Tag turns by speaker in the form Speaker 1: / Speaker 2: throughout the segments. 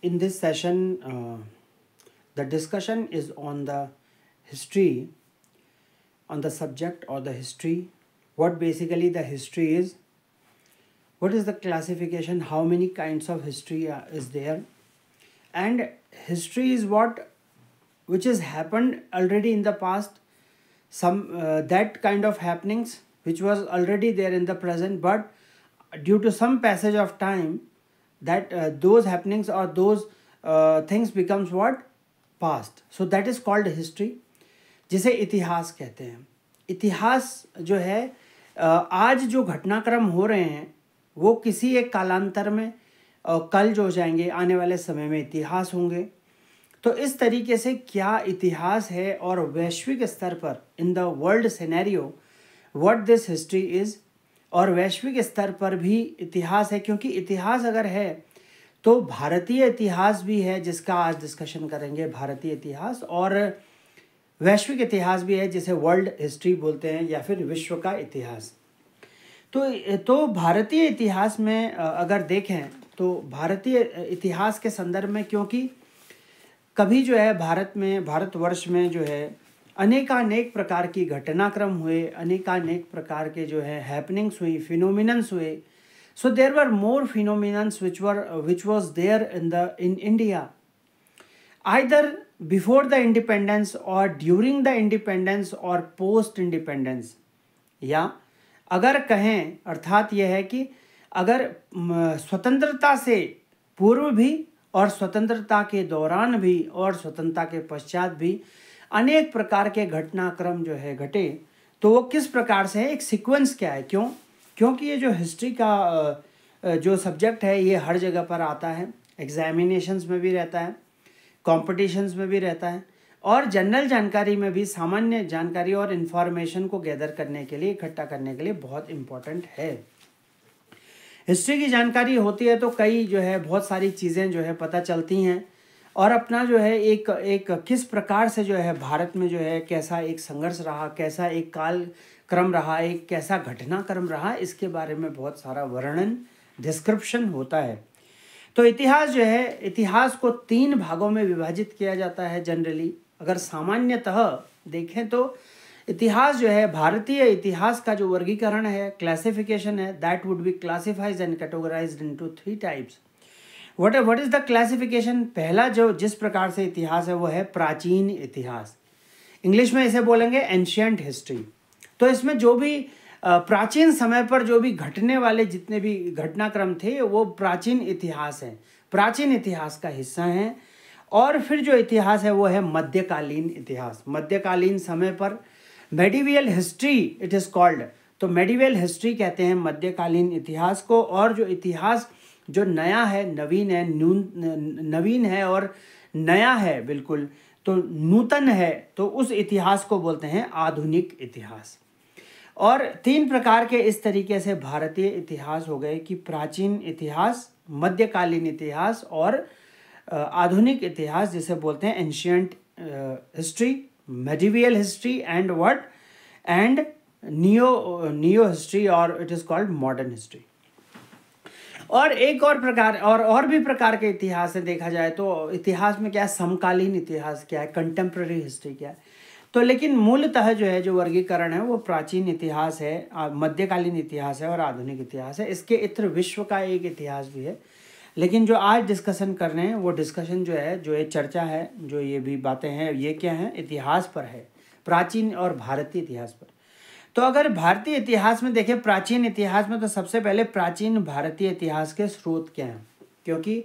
Speaker 1: in this session, the discussion is on the history, on the subject or the history, what basically the history is, what is the classification, how many kinds of history is there, and history is what which has happened already in the past, some that kind of happenings which was already there in the present, but due to some passage of time that those happenings or those things becomes what past. So that is called history, जिसे इतिहास कहते हैं. इतिहास जो है आज जो घटनाक्रम हो रहे हैं वो किसी एक कालांतर में कल जो हो जाएंगे, आने वाले समय में इतिहास होंगे. तो इस तरीके से क्या इतिहास है और वैश्विक स्तर पर in the world scenario what this history is, और वैश्विक स्तर पर भी इतिहास है, क्योंकि इतिहास अगर है तो भारतीय इतिहास भी है जिसका आज डिस्कशन करेंगे. भारतीय इतिहास और वैश्विक इतिहास भी है जिसे वर्ल्ड हिस्ट्री बोलते हैं या फिर विश्व का इतिहास. तो भारतीय इतिहास में अगर देखें तो भारतीय इतिहास के संदर्भ में, क्योंकि कभी जो है भारतवर्ष में जो है अनेकानेक प्रकार की घटनाक्रम हुए, अनेकानेक प्रकार के जो है हैपनिंग्स हुई, फिनोमिनन्स हुए. So there were more phenomenons which was there in India either before the independence or during the independence or post independence. या अगर कहें अर्थात यह है कि अगर स्वतंत्रता से पूर्व भी और स्वतंत्रता के दौरान भी और स्वतंत्रता के पश्चात भी अनेक प्रकार के घटनाक्रम जो है घटे, तो वो किस प्रकार से है, एक सीक्वेंस क्या है. क्योंकि ये जो हिस्ट्री का जो सब्जेक्ट है ये हर जगह पर आता है, एग्जामिनेशंस में भी रहता है, कॉम्पिटिशन्स में भी रहता है, और जनरल जानकारी में भी, सामान्य जानकारी और इन्फॉर्मेशन को गैदर करने के लिए, इकट्ठा करने के लिए बहुत इम्पोर्टेंट है. हिस्ट्री की जानकारी होती है तो कई जो है बहुत सारी चीज़ें जो है पता चलती हैं, और अपना जो है एक किस प्रकार से जो है भारत में जो है कैसा एक संघर्ष रहा, कैसा एक काल क्रम रहा, एक कैसा घटनाक्रम रहा, इसके बारे में बहुत सारा वर्णन, डिस्क्रिप्शन होता है. तो इतिहास जो है, इतिहास को 3 भागों में विभाजित किया जाता है जनरली. अगर सामान्यतः देखें तो इतिहास जो है, भारतीय इतिहास का जो वर्गीकरण है, क्लासिफिकेशन है, that would be classifies and categorised into 3 types. What is the classification? पहला जो जिस प्रकार से इतिहास है वो है प्राचीन इतिहास. इंग्लिश में इसे बोलेंगे एंशिएंट हिस्ट्री. तो इसमें जो भी प्राचीन समय पर जो भी घटने वाले जितने भी घटनाक्रम थे वो प्राचीन इतिहास हैं, प्राचीन इतिहास का हिस्सा हैं. और फिर जो इतिहास है वो है मध्यकालीन इतिहास. मध्यकालीन समय पर medieval history it is called. तो मेडिवियल हिस्ट्री कहते हैं मध्यकालीन इतिहास को. और जो इतिहास जो नया है, नवीन है और नया है बिल्कुल, तो नूतन है, तो उस इतिहास को बोलते हैं आधुनिक इतिहास. और 3 प्रकार के इस तरीके से भारतीय इतिहास हो गए कि प्राचीन इतिहास, मध्यकालीन इतिहास और आधुनिक इतिहास, जिसे बोलते हैं ancient history, medieval history and what and neo history, और it is called modern history. और एक और प्रकार और भी प्रकार के इतिहास है. देखा जाए तो इतिहास में क्या है, समकालीन इतिहास क्या है, कंटेम्प्रेरी हिस्ट्री क्या है. तो लेकिन मूलतः जो है जो वर्गीकरण है वो प्राचीन इतिहास है, मध्यकालीन इतिहास है और आधुनिक इतिहास है. इसके इतर विश्व का एक इतिहास भी है. लेकिन जो आज डिस्कशन कर रहे हैं वो डिस्कशन जो है, जो ये चर्चा है, जो ये भी बातें हैं, ये क्या हैं, इतिहास पर है, प्राचीन और भारतीय इतिहास पर. तो अगर भारतीय इतिहास में देखें, प्राचीन इतिहास में, तो सबसे पहले प्राचीन भारतीय इतिहास के स्रोत क्या हैं. क्योंकि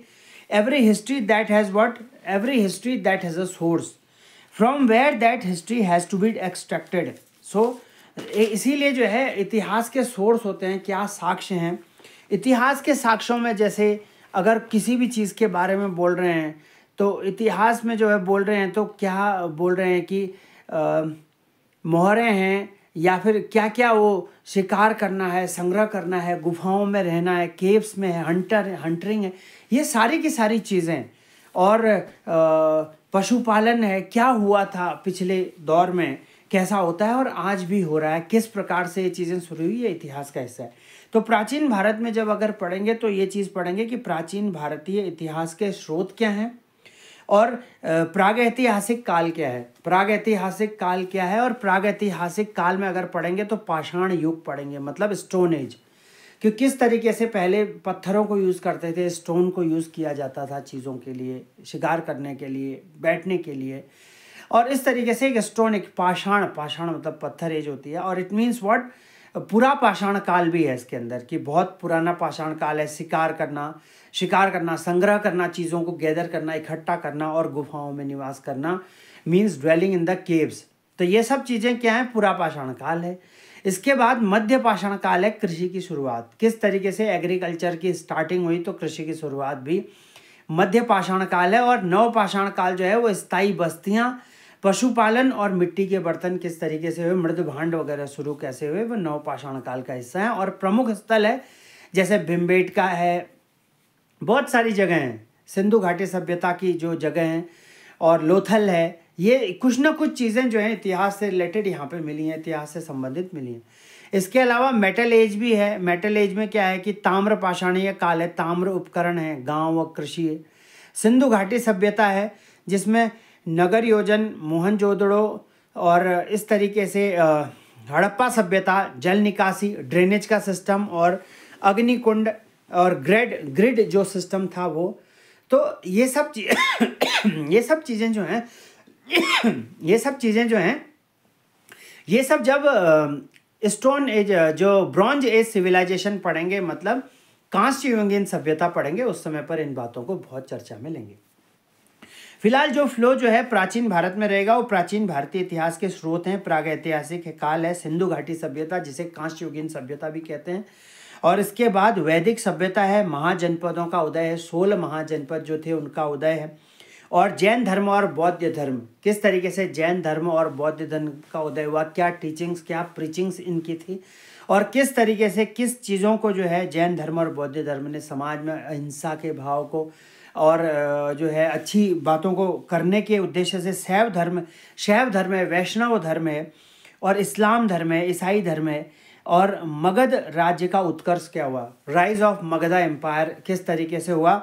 Speaker 1: every history that has a source from where that history has to be extracted. So इसीलिए जो है इतिहास के सोर्स होते हैं, क्या साक्ष्य हैं. इतिहास के साक्ष्यों में जैसे अगर किसी भी चीज़ के बारे में बोल रहे हैं तो इतिहास में जो है बोल रहे हैं तो क्या बोल रहे हैं कि मोहरें हैं, या फिर क्या क्या वो शिकार करना है, संग्रह करना है, गुफाओं में रहना है, केव्स में है, हंटरिंग है, ये सारी की सारी चीज़ें. और पशुपालन है, क्या हुआ था पिछले दौर में, कैसा होता है और आज भी हो रहा है, किस प्रकार से ये चीज़ें शुरू हुई, ये इतिहास का हिस्सा है. तो प्राचीन भारत में जब अगर पढ़ेंगे तो ये चीज़ पढ़ेंगे कि प्राचीन भारतीय इतिहास के स्रोत क्या हैं और प्रागैतिहासिक काल क्या है, प्रागैतिहासिक काल क्या है, और प्रागैतिहासिक काल में अगर पढ़ेंगे तो पाषाण युग पढ़ेंगे, मतलब स्टोन एज, कि किस तरीके से पहले पत्थरों को यूज़ करते थे, स्टोन को यूज़ किया जाता था चीज़ों के लिए, शिकार करने के लिए, बैठने के लिए, और इस तरीके से एक स्टोन, एक पाषाण, पाषाण मतलब पत्थर एज होती है। और इट मीन्स व्हाट, पूरा पाषाण काल भी है इसके अंदर, कि बहुत पुराना पाषाण काल है। शिकार करना, संग्रह करना, चीज़ों को गैदर करना, इकट्ठा करना और गुफाओं में निवास करना, means dwelling in the caves. तो ये सब चीज़ें क्या हैं, पूरा पाषाण काल है। इसके बाद मध्य पाषाण काल है, कृषि की शुरुआत, किस तरीके से एग्रीकल्चर की स्टार्टिंग हुई, तो कृषि की शुरुआत भी मध्य पाषाण काल है। और नव पाषाण काल जो है वो स्थायी बस्तियाँ, पशुपालन और मिट्टी के बर्तन किस तरीके से हुए, मृद भांड वगैरह शुरू कैसे हुए, वो नव पाषाण काल का हिस्सा है। और प्रमुख स्थल है जैसे भीमबेटका है, बहुत सारी जगह हैं, सिंधु घाटी सभ्यता की जो जगह हैं, और लोथल है, ये कुछ ना कुछ चीज़ें जो हैं इतिहास से रिलेटेड यहाँ पे मिली हैं, इतिहास से संबंधित मिली हैं। इसके अलावा मेटल एज भी है। मेटल एज में क्या है कि ताम्र पाषाणीय काल है, ताम्र उपकरण है, गांव व कृषि है। सिंधु घाटी सभ्यता है जिसमें नगर योजन, मोहनजोदड़ो और इस तरीके से हड़प्पा सभ्यता, जल निकासी, ड्रेनेज का सिस्टम और अग्निकुंड और ग्रिड जो सिस्टम था वो। तो ये सब चीज़ें जो हैं ये सब जब स्टोन एज, जो ब्रॉन्ज एज सिविलाइजेशन पढ़ेंगे, मतलब कांस्य युगीन सभ्यता पढ़ेंगे, उस समय पर इन बातों को बहुत चर्चा में लेंगे। फिलहाल जो फ्लो जो है प्राचीन भारत में रहेगा वो प्राचीन भारतीय इतिहास के स्रोत हैं, प्रागैतिहासिक काल है, सिंधु घाटी सभ्यता जिसे कांस्य युगीन सभ्यता भी कहते हैं, और इसके बाद वैदिक सभ्यता है, महाजनपदों का उदय है, 16 महाजनपद जो थे उनका उदय है, और जैन धर्म और बौद्ध धर्म, किस तरीके से जैन धर्म और बौद्ध धर्म का उदय हुआ, क्या टीचिंग्स, क्या प्रीचिंग्स इनकी थी, और किस तरीके से किस चीज़ों को जो है जैन धर्म और बौद्ध धर्म ने समाज में अहिंसा के भाव को और जो है अच्छी बातों को करने के उद्देश्य से शैव धर्म है, वैष्णव धर्म है, और इस्लाम धर्म है, ईसाई धर्म है, और मगध राज्य का उत्कर्ष क्या हुआ, राइज ऑफ मगधा एम्पायर किस तरीके से हुआ,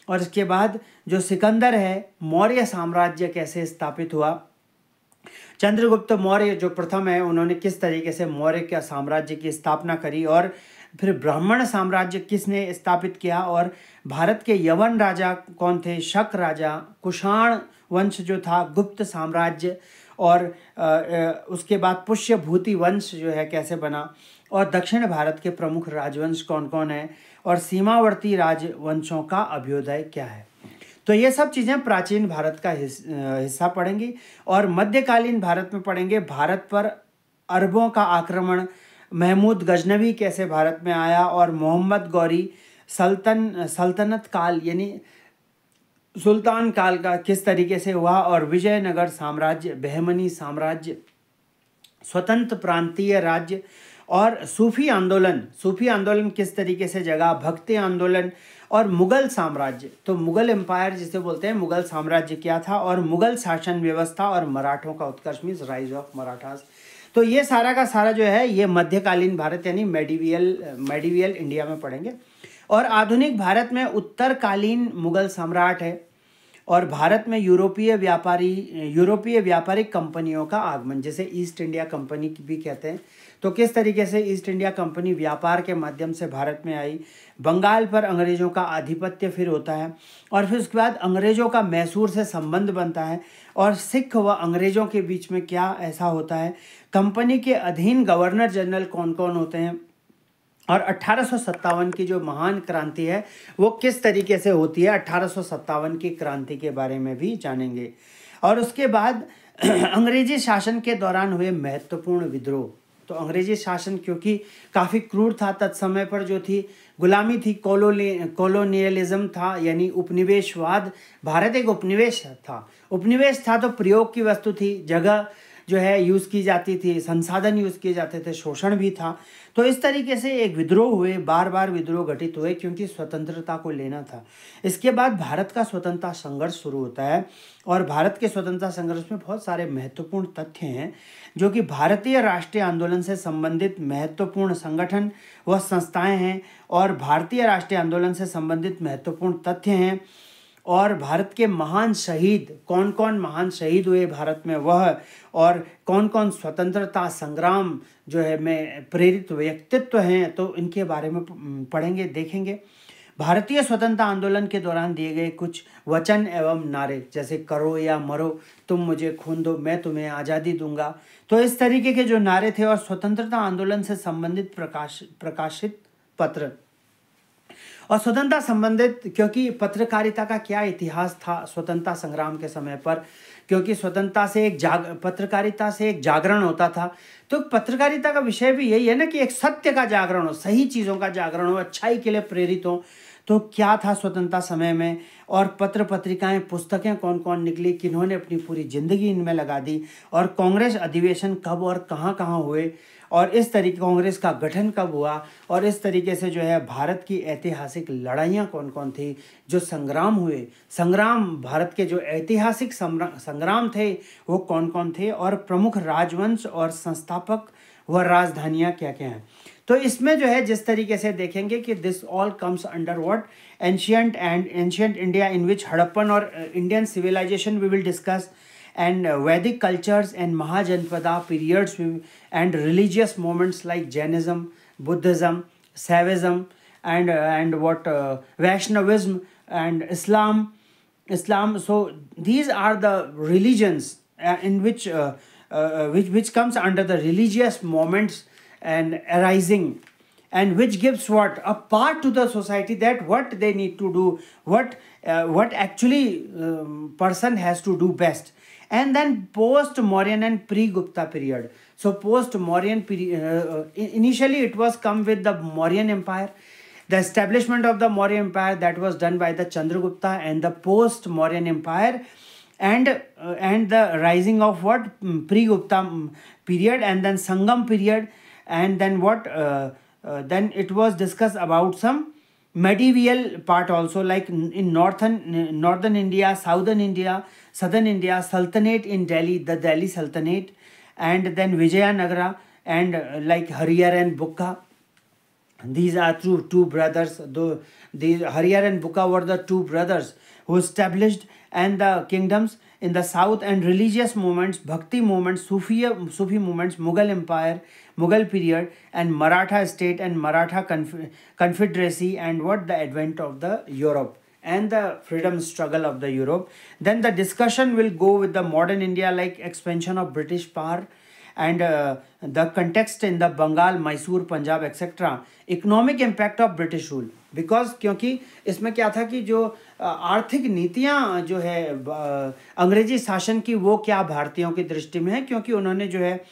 Speaker 1: और इसके बाद जो सिकंदर है, मौर्य साम्राज्य कैसे स्थापित हुआ, चंद्रगुप्त मौर्य जो प्रथम है उन्होंने किस तरीके से मौर्य का साम्राज्य की स्थापना करी, और फिर ब्राह्मण साम्राज्य किसने स्थापित किया, और भारत के यवन राजा कौन थे, शक राजा, कुषाण वंश जो था, गुप्त साम्राज्य, और उसके बाद पुष्यभूति वंश जो है कैसे बना, और दक्षिण भारत के प्रमुख राजवंश कौन कौन है, और सीमावर्ती राजवंशों का अभ्युदय क्या है। तो ये सब चीज़ें प्राचीन भारत का हिस्सा पढ़ेंगी। और मध्यकालीन भारत में पढ़ेंगे भारत पर अरबों का आक्रमण, महमूद गजनवी कैसे भारत में आया, और मोहम्मद गौरी सल्तनत काल यानी सुल्तान काल का किस तरीके से हुआ, और विजयनगर साम्राज्य, बहमनी साम्राज्य, स्वतंत्र प्रांतीय राज्य, और सूफी आंदोलन किस तरीके से जगा, भक्ति आंदोलन, और मुगल साम्राज्य, तो मुगल एम्पायर जिसे बोलते हैं, मुगल साम्राज्य क्या था, और मुगल शासन व्यवस्था, और मराठों का उत्कर्ष मीन्स राइज ऑफ मराठास। तो ये सारा का सारा जो है ये मध्यकालीन भारत यानी मेडिवियल इंडिया में पढ़ेंगे। और आधुनिक भारत में उत्तरकालीन मुगल सम्राट है, और भारत में यूरोपीय व्यापारिक कंपनियों का आगमन, जैसे ईस्ट इंडिया कंपनी भी कहते हैं। तो किस तरीके से ईस्ट इंडिया कंपनी व्यापार के माध्यम से भारत में आई, बंगाल पर अंग्रेज़ों का आधिपत्य फिर होता है, और फिर उसके बाद अंग्रेज़ों का मैसूर से संबंध बनता है, और सिख व अंग्रेज़ों के बीच में क्या ऐसा होता है, कंपनी के अधीन गवर्नर जनरल कौन कौन होते हैं, और 1857 की जो महान क्रांति है वो किस तरीके से होती है, 1857 की क्रांति के बारे में भी जानेंगे। और उसके बाद अंग्रेजी शासन के दौरान हुए महत्वपूर्ण विद्रोह, तो अंग्रेजी शासन क्योंकि काफ़ी क्रूर था तत्समय पर, जो थी गुलामी थी, कॉलोनियलिज्म था यानी उपनिवेशवाद, भारत एक उपनिवेश था तो प्रयोग की वस्तु थी, जो है यूज़ की जाती थी, संसाधन यूज़ किए जाते थे, शोषण भी था। तो इस तरीके से एक विद्रोह हुए, बार बार विद्रोह घटित हुए क्योंकि स्वतंत्रता को लेना था। इसके बाद भारत का स्वतंत्रता संघर्ष शुरू होता है और भारत के स्वतंत्रता संघर्ष में बहुत सारे महत्वपूर्ण तथ्य हैं जो कि भारतीय राष्ट्रीय आंदोलन से संबंधित महत्वपूर्ण संगठन व संस्थाएं हैं और भारतीय राष्ट्रीय आंदोलन से संबंधित महत्वपूर्ण तथ्य हैं और भारत के महान शहीद, कौन कौन महान शहीद हुए भारत में वह, और कौन कौन स्वतंत्रता संग्राम जो है में प्रेरित व्यक्तित्व हैं, तो इनके बारे में पढ़ेंगे, देखेंगे। भारतीय स्वतंत्रता आंदोलन के दौरान दिए गए कुछ वचन एवं नारे, जैसे करो या मरो, तुम मुझे खून दो मैं तुम्हें आज़ादी दूंगा। तो इस तरीके के जो नारे थे और स्वतंत्रता आंदोलन से संबंधित प्रकाशित पत्र और स्वतंत्रता संबंधित, क्योंकि पत्रकारिता का क्या इतिहास था स्वतंत्रता संग्राम के समय पर, क्योंकि स्वतंत्रता से पत्रकारिता से एक जागरण होता था। तो पत्रकारिता का विषय भी यही है ना कि एक सत्य का जागरण हो, सही चीज़ों का जागरण हो, अच्छाई के लिए प्रेरित हो। तो क्या था स्वतंत्रता समय में, और पत्र पत्रिकाएं पुस्तकें कौन कौन निकली, किन्होंने अपनी पूरी ज़िंदगी इनमें लगा दी, और कांग्रेस अधिवेशन कब और कहाँ कहाँ हुए, और इस तरीके कांग्रेस का गठन कब हुआ, और इस तरीके से जो है भारत की ऐतिहासिक लड़ाइयाँ कौन कौन थी, जो संग्राम हुए, भारत के जो ऐतिहासिक संग्राम थे वो कौन कौन थे, और प्रमुख राजवंश और संस्थापक व राजधानियाँ क्या क्या हैं। तो इसमें जो है जिस तरीके से देखेंगे कि this all comes under what, ancient India in which Harappan और Indian civilization we will discuss, and Vedic cultures and Mahajanpada periods and religious movements like Jainism, Buddhism, Saivism, and Vaishnavism and Islam. So these are the religions in which comes under the religious moments and arising, and which gives what a part to the society that what they need to do, what actually person has to do best. And then post-Mauryan and pre-Gupta period. So post-Mauryan period, initially it was come with the Mauryan Empire, the establishment of the Mauryan Empire that was done by the Chandragupta, and the post-Mauryan Empire, and the rising of what pre-Gupta period, and then Sangam period, and then then it was discussed about some medieval part also, like in northern India, southern India, Sultanate in Delhi, the Delhi Sultanate, and then Vijayanagara, and like Harihar and Bukka. These are two brothers. These Harihar and Bukka were the two brothers who established and the kingdoms in the south, and religious movements, Bhakti movements, Sufi movements, Mughal Empire, Mughal period, and Maratha state and Maratha confederacy, and the advent of the Europe and the freedom struggle of the Europe. Then the discussion will go with the modern India, like expansion of British power, and the context in the Bengal, Mysore, Punjab, etc. Economic impact of British rule, because क्योंकि इसमें क्या था कि जो आर्थिक नीतियाँ जो है अंग्रेजी शासन की, वो क्या भारतीयों की दृष्टि में है, क्योंकि उन्होंने जो है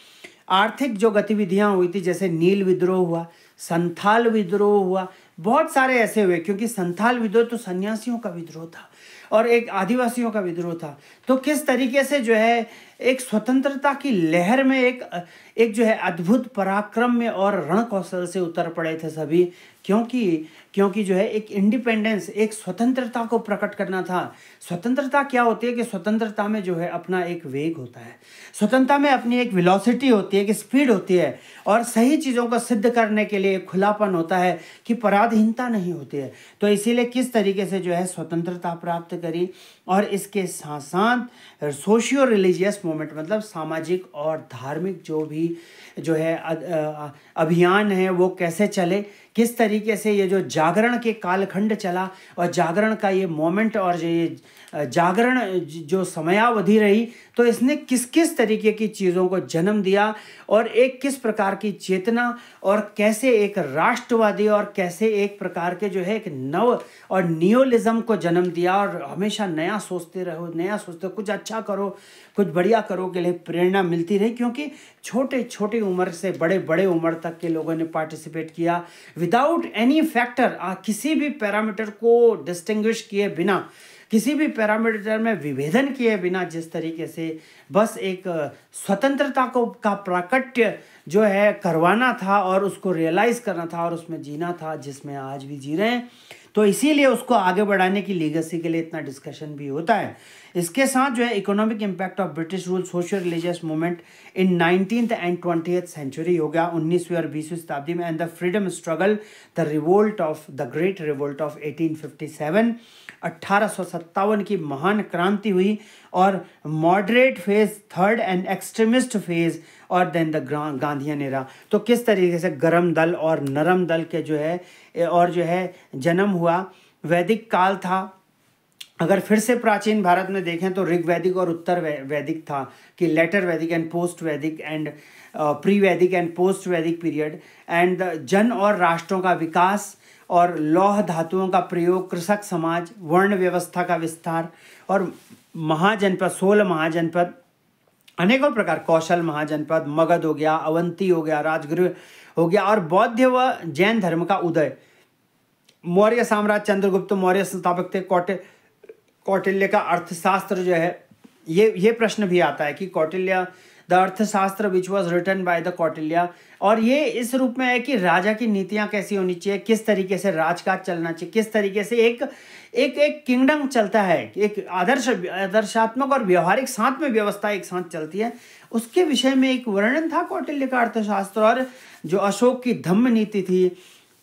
Speaker 1: आर्थिक जो गतिविधियाँ हुई थी, जैसे नील विद्रोह हुआ, संथाल विद्रोह हुआ, बहुत सारे ऐसे हुए, क्योंकि संथाल विद्रोह तो सन्यासियों का विद्रोह था और एक आदिवासियों का विद्रोह था। तो किस तरीके से जो है एक स्वतंत्रता की लहर में एक जो है अद्भुत पराक्रम में और रण कौशल से उतर पड़े थे सभी, क्योंकि जो है एक इंडिपेंडेंस, एक स्वतंत्रता को प्रकट करना था। स्वतंत्रता क्या होती है कि स्वतंत्रता में जो है अपना एक वेग होता है, स्वतंत्रता में अपनी एक वेलोसिटी होती है, कि स्पीड होती है, और सही चीज़ों को सिद्ध करने के लिए खुलापन होता है, कि पराधीनता नहीं होती है। तो इसीलिए किस तरीके से जो है स्वतंत्रता प्राप्त करी, और इसके साथ साथ सोशियो रिलीजियस मूवमेंट, मतलब सामाजिक और धार्मिक जो है अभियान है वो कैसे चले, किस तरीके से ये जो जागरण के कालखंड चला, और जागरण का ये मोमेंट और ये जागरण जो समयावधि रही, तो इसने किस किस तरीके की चीज़ों को जन्म दिया, और एक किस प्रकार की चेतना, और कैसे एक राष्ट्रवादी और कैसे एक प्रकार के जो है एक नव और नियोलिज्म को जन्म दिया, और हमेशा नया सोचते रहो, कुछ अच्छा करो, कुछ बढ़िया करो के लिए प्रेरणा मिलती रही, क्योंकि छोटे उम्र से बड़े उम्र तक के लोगों ने पार्टिसिपेट किया विदाउट एनी फैक्टर, किसी भी पैरामीटर को डिस्टिंग्विश किए बिना, किसी भी पैरामीटर में विभेदन किए बिना जिस तरीके से बस एक स्वतंत्रता को का प्राकट्य जो है करवाना था और उसको रियलाइज़ करना था और उसमें जीना था, जिसमें आज भी जी रहे हैं। तो इसीलिए उसको आगे बढ़ाने की लीगेसी के लिए इतना डिस्कशन भी होता है। इसके साथ जो है economic impact of British rule social religious movement in 19th and 20th century हो गया, 19वीं और 20वीं शताब्दी में, and the freedom struggle, the revolt of the great revolt of 1857, 1857 की महान क्रांति हुई, और moderate phase, third and extremist phase, और देन द गांधीयन एरा। तो किस तरीके से गर्म दल और नरम दल के जो है और जो है जन्म हुआ। वैदिक काल था, अगर फिर से प्राचीन भारत में देखें तो ऋग्वैदिक और उत्तर वैदिक था, कि लेटर वैदिक एंड पोस्ट वैदिक एंड प्री वैदिक एंड पोस्ट वैदिक पीरियड, एंड जन और राष्ट्रों का विकास और लौह धातुओं का प्रयोग, कृषक समाज, वर्ण व्यवस्था का विस्तार, और महाजनपद, 16 महाजनपद, अनेकों प्रकार, कौशल महाजनपद, मगध हो गया, अवंती हो गया, राजगृह हो गया, और बौद्ध व जैन धर्म का उदय। मौर्य साम्राज्य, चंद्रगुप्त मौर्य संस्थापक थे। कौटिल्य का अर्थशास्त्र जो है, ये प्रश्न भी आता है कि Kautilya, the Arthashastra which was written by the Kautilya, और ये इस रूप में है कि राजा की नीतियाँ कैसी होनी चाहिए, किस तरीके से राजकाज चलना चाहिए, किस तरीके से एक किंगडम चलता है, एक आदर्शात्मक और व्यवहारिक साथ में व्यवस्था एक साथ चलती है, उसके विषय में एक वर्णन था कौटिल्य का अर्थशास्त्र। और जो अशोक की धम्म नीति थी,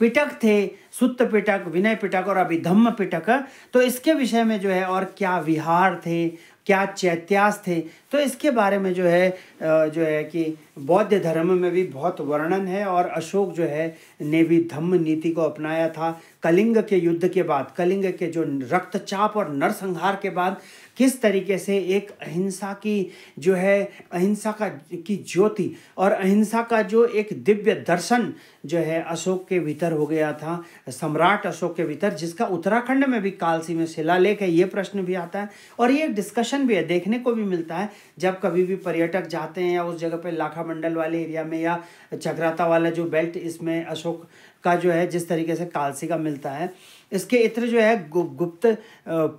Speaker 1: पिटक थे, सुत्त पिटक, विनय पिटक और अभिधम्म पिटक, तो इसके विषय में जो है, और क्या विहार थे, क्या चैत्यास थे, तो इसके बारे में जो है कि बौद्ध धर्म में भी बहुत वर्णन है। और अशोक जो है ने भी धम्म नीति को अपनाया था। कलिंग के युद्ध के बाद, कलिंग के जो रक्तचाप और नरसंहार के बाद किस तरीके से एक अहिंसा की जो है, अहिंसा की ज्योति और अहिंसा का जो एक दिव्य दर्शन जो है अशोक के भीतर हो गया था, सम्राट अशोक के भीतर, जिसका उत्तराखंड में भी कालसी में शिलालेख है। ये प्रश्न भी आता है और ये डिस्कशन भी है, देखने को भी मिलता है जब कभी भी पर्यटक जाते हैं या उस जगह पे लाखा मंडल वाले एरिया में या चक्राता वाला जो बेल्ट, इसमें अशोक का जो है जिस तरीके से कालसी का मिलता है, इसके इत्र जो है गुप्त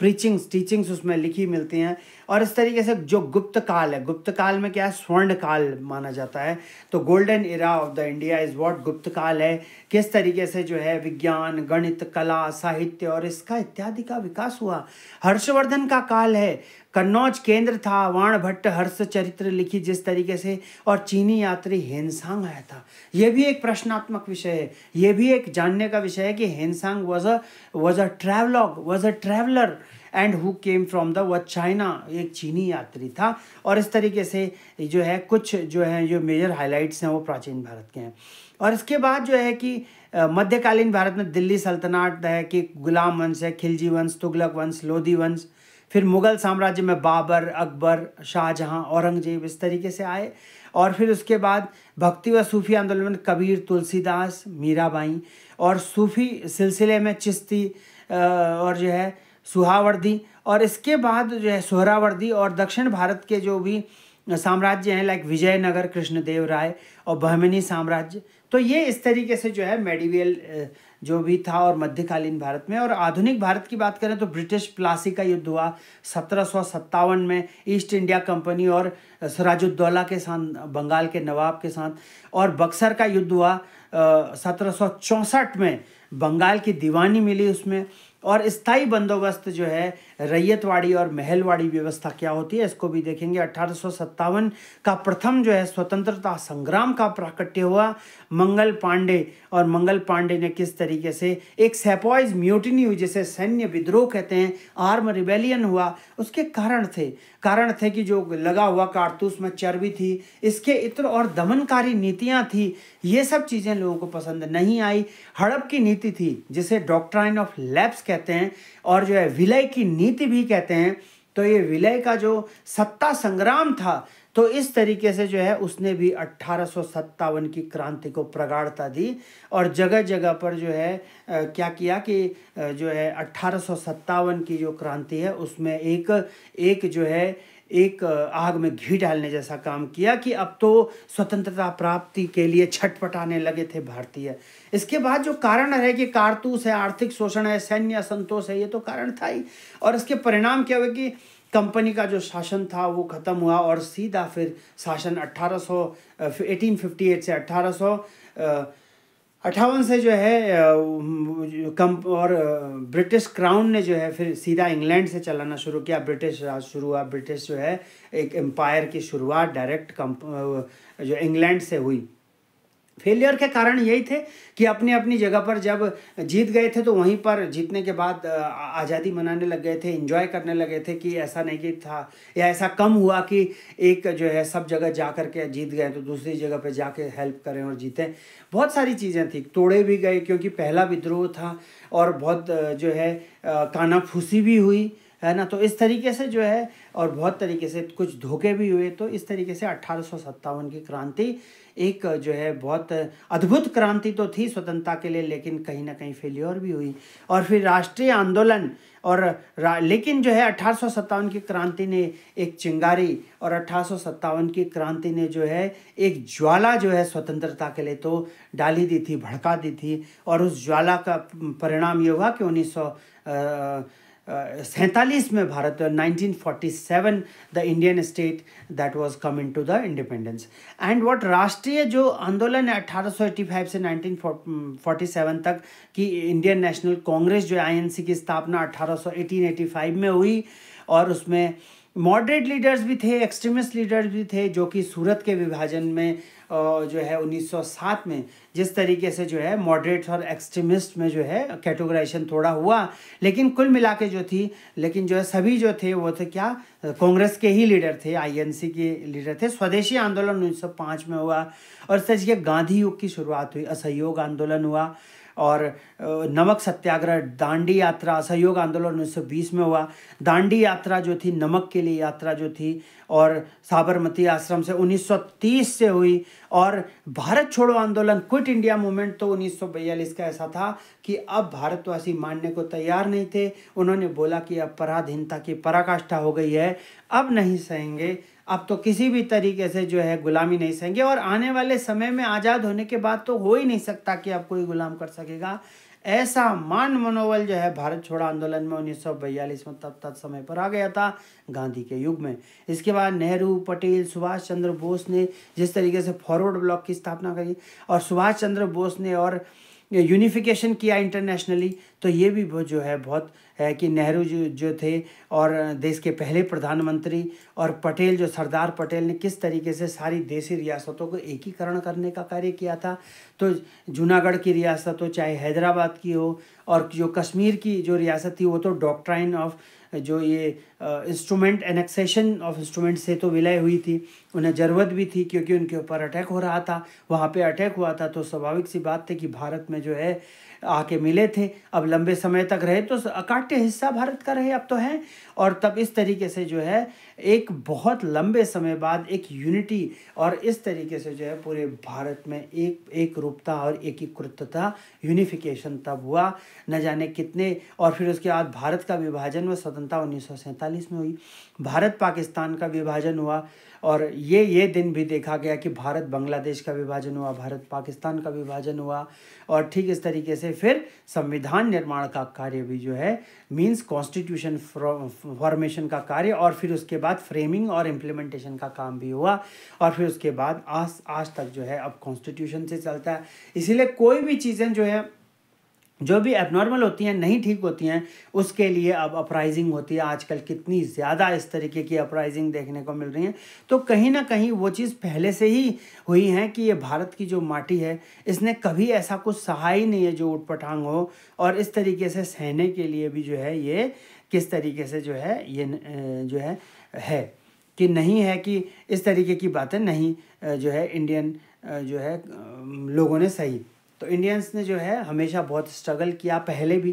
Speaker 1: टीचिंग्स उसमें लिखी मिलती हैं। और इस तरीके से जो गुप्त काल है, गुप्त काल में क्या है, स्वर्ण काल माना जाता है। तो golden era of the India is what गुप्त काल है। किस तरीके से जो है विज्ञान, गणित, कला, साहित्य और इसका इत्यादि का विकास हुआ। हर्षवर्धन का काल है, कन्नौज केंद्र था, वाण भट्ट हर्ष चरित्र लिखी जिस तरीके से, और चीनी यात्री हेनसांग आया था। यह भी एक प्रश्नात्मक विषय है, यह भी एक जानने का विषय है कि Hiuen Tsang was a traveler and who came from the China, एक चीनी यात्री था। और इस तरीके से जो है कुछ जो है जो मेजर हाइलाइट्स हैं वो प्राचीन भारत के हैं। और इसके बाद जो है कि मध्यकालीन भारत में दिल्ली सल्तनत है, कि गुलाम वंश है, खिलजी वंश, तुगलक वंश, लोधी वंश, फिर मुगल साम्राज्य में बाबर, अकबर, शाहजहां, औरंगजेब, इस तरीके से आए। और फिर उसके बाद भक्ति व सूफी आंदोलन में कबीर, तुलसीदास, मीराबाई, और सूफी सिलसिले में चिश्ती और जो है सुहावर्दी, और इसके बाद जो है सोहरावर्दी, और दक्षिण भारत के जो भी साम्राज्य हैं लाइक विजयनगर, कृष्णदेव राय, और बहमनी साम्राज्य। तो ये इस तरीके से जो है मेडिवियल जो भी था और मध्यकालीन भारत में। और आधुनिक भारत की बात करें तो ब्रिटिश प्लासी का युद्ध हुआ 1757 में ईस्ट इंडिया कंपनी और सिराजुद्दौला के साथ, बंगाल के नवाब के साथ। और बक्सर का युद्ध हुआ 1764 में, बंगाल की दीवानी मिली उसमें। और स्थायी बंदोबस्त जो है रैयतवाड़ी और महलवाड़ी व्यवस्था क्या होती है, इसको भी देखेंगे। 1857 का प्रथम जो है स्वतंत्रता संग्राम का प्राकट्य हुआ मंगल पांडे, और मंगल पांडे ने किस तरीके से एक सेपॉइज म्यूटिनी हुई, जिसे सैन्य विद्रोह कहते हैं, आर्म रिबेलियन हुआ। उसके कारण थे कि जो लगा हुआ कारतूस में चर्बी थी, इसके इत्र और दमनकारी नीतियां थी, ये सब चीज़ें लोगों को पसंद नहीं आई। हड़प की नीति थी जिसे डॉक्ट्राइन ऑफ लैप्स कहते हैं, और जो है विलय की नीति भी कहते हैं। तो ये विलय का जो सत्ता संग्राम था, तो इस तरीके से जो है उसने भी 1857 की क्रांति को प्रगाढ़ता दी। और जगह जगह पर जो है क्या किया कि जो है 1857 की जो क्रांति है उसमें एक जो है एक आग में घी डालने जैसा काम किया कि अब तो स्वतंत्रता प्राप्ति के लिए छटपटाने लगे थे भारतीय। इसके बाद जो कारण है कि कारतूस है, आर्थिक शोषण है, सैन्य असंतोष है, ये तो कारण था ही। और इसके परिणाम क्या हुए कि कंपनी का जो शासन था वो ख़त्म हुआ और सीधा फिर शासन 1858 से 1858 से जो है ब्रिटिश क्राउन ने जो है फिर सीधा इंग्लैंड से चलाना शुरू किया। ब्रिटिश राज शुरू हुआ। ब्रिटिश जो है एक एम्पायर की शुरुआत डायरेक्ट जो इंग्लैंड से हुई। फेलियर के कारण यही थे कि अपनी अपनी जगह पर जब जीत गए थे तो वहीं पर जीतने के बाद आज़ादी मनाने लग गए थे, एंजॉय करने लगे थे कि ऐसा नहीं कि था या ऐसा कम हुआ कि एक जो है सब जगह जा कर के जीत गए तो दूसरी जगह पे जाके हेल्प करें और जीतें। बहुत सारी चीज़ें थी, तोड़े भी गए क्योंकि पहला विद्रोह था और बहुत जो है कानाफूसी भी हुई, है ना। तो इस तरीके से जो है और बहुत तरीके से कुछ धोखे भी हुए। तो इस तरीके से 1857 की क्रांति एक जो है बहुत अद्भुत क्रांति तो थी स्वतंत्रता के लिए, लेकिन कहीं ना कहीं फेलियर भी हुई। और फिर राष्ट्रीय आंदोलन और लेकिन जो है 1857 की क्रांति ने एक चिंगारी और 1857 की क्रांति ने जो है एक ज्वाला जो है स्वतंत्रता के लिए तो डाली दी थी, भड़का दी थी। और उस ज्वाला का परिणाम ये हुआ कि 1947 में Bharat 1947 the Indian state that was coming to the independence. And what राष्ट्रीय जो आंदोलन है 1885 से 1947 तक की इंडियन नेशनल कांग्रेस जो आईएनसी की स्थापना 1885 में हुई। और उसमें मॉडरेट लीडर्स भी थे, एक्सट्रीमिस्ट लीडर्स भी थे, जो कि सूरत के विभाजन में जो है 1907 में जिस तरीके से जो है मॉडरेट्स और एक्सट्रीमिस्ट में जो है कैटेगराइजेशन थोड़ा हुआ, लेकिन कुल मिला के जो थी, लेकिन जो है सभी जो थे वो थे क्या, कांग्रेस के ही लीडर थे, आईएनसी के लीडर थे। स्वदेशी आंदोलन 1905 में हुआ और इस तरीके गांधी युग की शुरुआत हुई। असहयोग आंदोलन हुआ और नमक सत्याग्रह, दांडी यात्रा, असहयोग आंदोलन 1920 में हुआ। दांडी यात्रा जो थी, नमक के लिए यात्रा जो थी, और साबरमती आश्रम से 1930 से हुई। और भारत छोड़ो आंदोलन, क्विट इंडिया मूवमेंट तो 1942 का ऐसा था कि अब भारतवासी मानने को तैयार नहीं थे। उन्होंने बोला कि अब पराधीनता की पराकाष्ठा हो गई है, अब नहीं सहेंगे, अब तो किसी भी तरीके से जो है गुलामी नहीं सहेंगे। और आने वाले समय में आज़ाद होने के बाद तो हो ही नहीं सकता कि अब कोई गुलाम कर सकेगा। ऐसा मान मनोबल जो है भारत छोड़ो आंदोलन में 1942 में तब समय पर आ गया था, गांधी के युग में। इसके बाद नेहरू, पटेल, सुभाष चंद्र बोस ने जिस तरीके से फॉरवर्ड ब्लॉक की स्थापना करी और सुभाष चंद्र बोस ने और यूनिफिकेशन किया इंटरनेशनली, तो ये भी जो है बहुत है कि नेहरू जो थे और देश के पहले प्रधानमंत्री, और पटेल जो सरदार पटेल ने किस तरीके से सारी देशी रियासतों को एकीकरण करने का कार्य किया था। तो जूनागढ़ की रियासत हो, चाहे हैदराबाद की हो, और जो कश्मीर की जो रियासत थी वो तो डॉक्ट्राइन ऑफ जो ये इंस्ट्रूमेंट एनेक्सेशन ऑफ इंस्ट्रूमेंट से तो विलय हुई थी। उन्हें ज़रूरत भी थी क्योंकि उनके ऊपर अटैक हो रहा था, वहाँ पे अटैक हुआ था, तो स्वाभाविक सी बात थी कि भारत में जो है आके मिले थे। अब लंबे समय तक रहे तो अकाट्य हिस्सा भारत का रहे, अब तो है। और तब इस तरीके से जो है एक बहुत लंबे समय बाद एक यूनिटी और इस तरीके से जो है पूरे भारत में एक रूपता और एकीकृतता, यूनिफिकेशन तब हुआ, न जाने कितने। और फिर उसके बाद भारत का विभाजन व स्वतंत्रता 1947 में हुई। भारत पाकिस्तान का विभाजन हुआ और ये दिन भी देखा गया कि भारत बांग्लादेश का विभाजन हुआ, भारत पाकिस्तान का विभाजन हुआ। और ठीक इस तरीके से फिर संविधान निर्माण का कार्य भी जो है मींस कॉन्स्टिट्यूशन फॉर्मेशन का कार्य, और फिर उसके बाद फ्रेमिंग और इम्प्लीमेंटेशन का काम भी हुआ। और फिर उसके बाद आज तक जो है अब कॉन्स्टिट्यूशन से चलता है। इसीलिए कोई भी चीज़ें जो है जो भी एबनॉर्मल होती हैं, नहीं ठीक होती हैं, उसके लिए अब अपराइजिंग होती है। आजकल कितनी ज़्यादा इस तरीके की अपराइजिंग देखने को मिल रही हैं। तो कहीं ना कहीं वो चीज़ पहले से ही हुई है कि ये भारत की जो माटी है, इसने कभी ऐसा कुछ सहा ही नहीं है जो उठपटांग हो। और इस तरीके से सहने के लिए भी जो है ये किस तरीके से जो है ये जो है कि नहीं है कि इस तरीके की बातें नहीं जो है इंडियन जो है लोगों ने सही। तो इंडियंस ने जो है हमेशा बहुत स्ट्रगल किया पहले भी,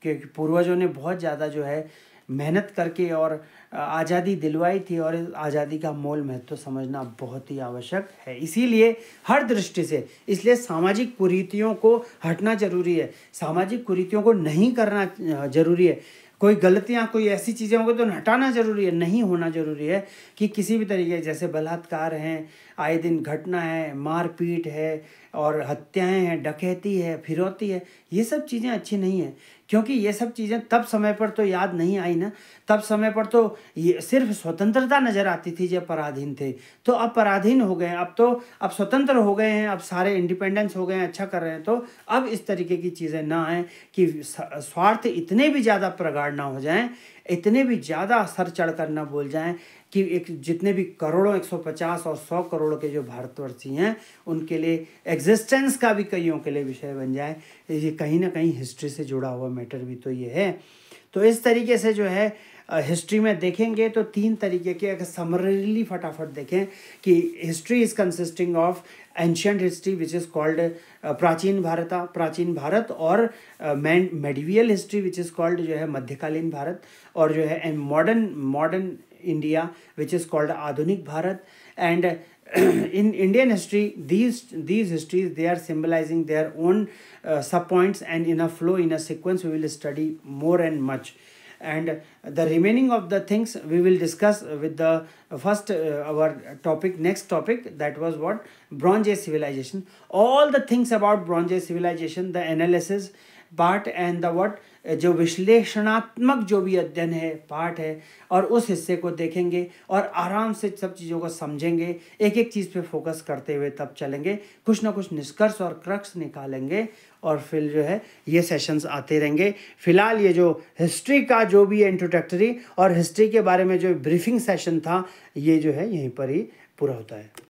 Speaker 1: क्योंकि पूर्वजों ने बहुत ज़्यादा जो है मेहनत करके और आज़ादी दिलवाई थी, और इस आज़ादी का मोल महत्व समझना बहुत ही आवश्यक है। इसीलिए हर दृष्टि से, इसलिए सामाजिक कुरीतियों को हटना जरूरी है, सामाजिक कुरीतियों को नहीं करना जरूरी है। कोई गलतियाँ, कोई ऐसी चीज़ें होंगी तो हटाना ज़रूरी है, नहीं होना ज़रूरी है कि किसी भी तरीके, जैसे बलात्कार हैं, आए दिन घटना है, मारपीट है और हत्याएं हैं, डकैती है, फिरौती है, ये सब चीज़ें अच्छी नहीं है। क्योंकि ये सब चीज़ें तब समय पर तो याद नहीं आई ना, तब समय पर तो ये सिर्फ स्वतंत्रता नज़र आती थी जब पराधीन थे। तो अब पराधीन हो गए हैं, अब स्वतंत्र हो गए हैं, अब सारे इंडिपेंडेंस हो गए हैं, अच्छा कर रहे हैं। तो अब इस तरीके की चीज़ें ना आएँ कि स्वार्थ इतने भी ज़्यादा प्रगाढ़ ना हो जाएं, इतने भी ज़्यादा सर चढ़ कर ना बोल जाएं कि एक जितने भी करोड़ों 150 और 100 करोड़ के जो भारतवर्षी हैं उनके लिए एग्जिस्टेंस का भी कईयों के लिए विषय बन जाए। ये कहीं ना कहीं हिस्ट्री से जुड़ा हुआ मैटर भी तो ये है। तो इस तरीके से जो है हिस्ट्री में देखेंगे तो 3 तरीके के, अगर समरली फटाफट देखें कि history is consisting of ancient history which is called प्राचीन भारत, और medieval history which is called जो है मध्यकालीन भारत, और जो है modern India which is called आधुनिक Bharat. And in Indian history, these histories, they are symbolizing their own sub points, and in a flow, in a sequence, we will study more and much. And the remaining of the things we will discuss with the first our topic, next topic, that was what? Bronze Age civilization. All the things about Bronze Age civilization, the analysis part and the what, जो विश्लेषणात्मक जो भी अध्ययन है, part है, और उस हिस्से को देखेंगे और आराम से सब चीज़ों को समझेंगे, एक एक चीज़ पे फोकस करते हुए तब चलेंगे, कुछ ना कुछ निष्कर्ष और क्रक्स निकालेंगे, और फिर जो है ये सेशंस आते रहेंगे। फिलहाल ये जो हिस्ट्री का जो भी इंट्रोडक्टरी और हिस्ट्री के बारे में जो ब्रीफिंग सेशन था, ये जो है यहीं पर ही पूरा होता है।